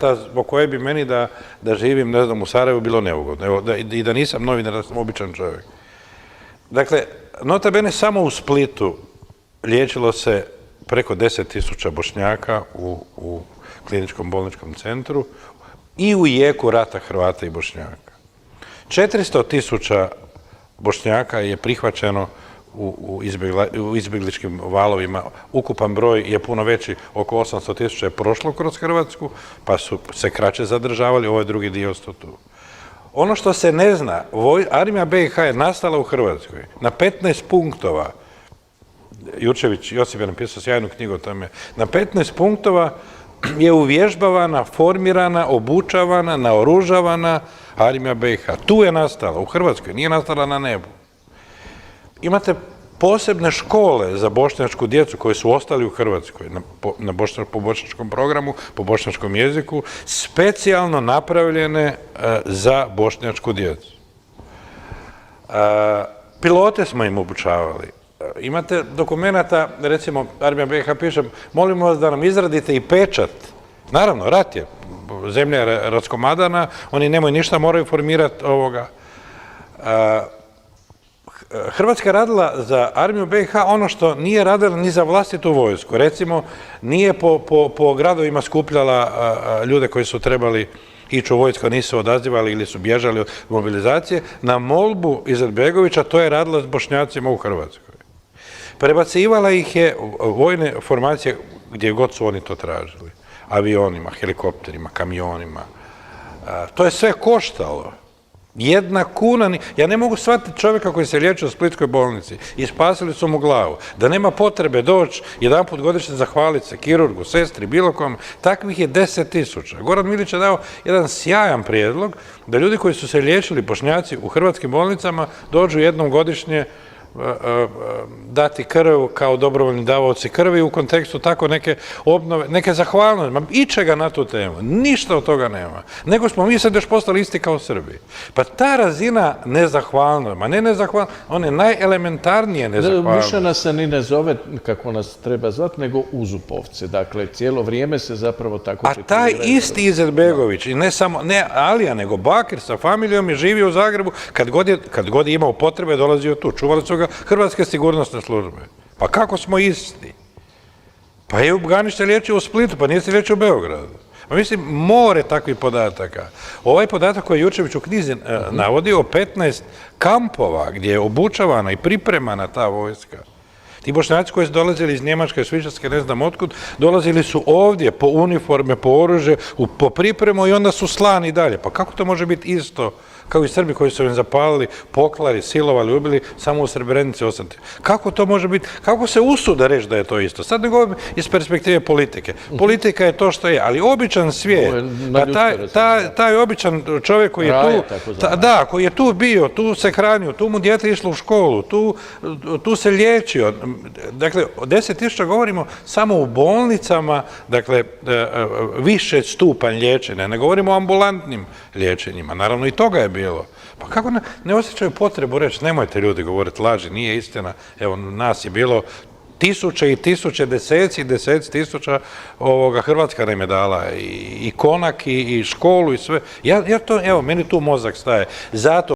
poruta zbog koje bi meni da živim, ne znam, u Sarajevu bilo neugodno. I da nisam novinar, da sam običan čovjek. Dakle, nota bene, samo u Splitu liječilo se preko 10.000 Bošnjaka u kliničkom bolničkom centru i u jeku rata Hrvata i Bošnjaka. 400.000 Bošnjaka je prihvaćeno u izbjegličkim valovima. Ukupan broj je puno veći, oko 800.000 je prošlo kroz Hrvatsku, pa su se kraće zadržavali, ovo je drugi dio tu. Ono što se ne zna, armija BiH je nastala u Hrvatskoj na 15 punktova. Jurčević Josip je napisao sjajnu knjigu o tome. Na 15 punktova je uvježbavana, formirana, obučavana, naoružavana armija BiH. Tu je nastala, u Hrvatskoj, nije nastala na nebu. Imate posebne škole za bošnjačku djecu koji su ostali u Hrvatskoj po bošnjačkom programu, po bošnjačkom jeziku, specijalno napravljene za bošnjačku djecu. Pilote smo im obučavali. Imate dokumenata, recimo, armija BiH piše, molimo vas da nam izradite i pečat. Naravno, rat je, zemlja je raskomadana, oni nemaju ništa, moraju formirati ovoga. Hrvatska je radila za armiju BiH ono što nije radila ni za vlastitu vojsku. Recimo, nije po gradovima skupljala ljude koji su trebali ići u vojsku, nisu odazivali ili su bježali od mobilizacije. Na molbu Izetbegovića to je radila s Bošnjacima u Hrvatskoj. Prebacivala ih je vojne formacije gdje god su oni to tražili. Avionima, helikopterima, kamionima. To je sve koštalo. 1 kuna, ja ne mogu shvatiti čovjeka koji se liječi u Splitskoj bolnici i spasili su mu glavu, da nema potrebe doći jedanput godišnje zahvaliti se kirurgu, sestri, bilo kom, takvih je 10.000. Goran Milić je dao jedan sjajan prijedlog da ljudi koji su se liječili Bošnjaci u hrvatskim bolnicama dođu jednom godišnje dati krv kao dobrovoljni davaoci krvi u kontekstu tako neke obnove, neke zahvalnosti, ičega na tu temu, ništa od toga nema. Nego smo mi sad još postali isti kao Srbi. Pa ta razina nezahvalnosti, ma ne nezahvalnosti, one najelementarnije nezahvalnosti. Više nas se ni ne zove kako nas treba zvati, nego uzupovce. Dakle, cijelo vrijeme se zapravo tako čituje. A taj isti Izetbegović, i ne samo, ne Alija, nego Bakir sa familijom je živio u Zagrebu, kad god je imao potrebe, dolazio tu. Čuvali su ga hrvatske sigurnosne službe. Pa kako smo isti? Pa je Ganište liječio u Splitu, pa nije se liječio u Beogradu. Pa mislim, more takvih podataka. Ovaj podatak koji je Jurčević u knjizi navodi o 15 kampova gdje je obučavana i pripremana ta vojska. Ti Bošnjaci koji su dolazili iz Njemačke, Švicarske, ne znam otkud, dolazili su ovdje po uniforme, po oružje, po pripremu i onda su slani dalje. Pa kako to može biti isto kao i Srbi koji su im zapalili, poklali, silovali, ubili, samo u Srebrenici ostati? Kako to može biti? Kako se usude reći da je to isto? Sad ne govorim iz perspektive politike. Politika je to što je, ali običan svijet, taj običan čovjek koji je tu, da, koji je tu bio, tu se hranio, tu mu dijete išlo u školu, tu se liječio. Dakle, o 10.000 govorimo samo u bolnicama, dakle, više stupanj liječenja, ne govorimo o ambulantnim liječenjima, naravno i toga je bilo. Pa kako ne osjećaju potrebu reći, nemojte ljudi govoriti laži, nije istina, evo nas je bilo tisuće i tisuće, deseci tisuća, Hrvatska nam je dala i konak i školu i sve. Ja to, evo, meni tu mozak staje. Zato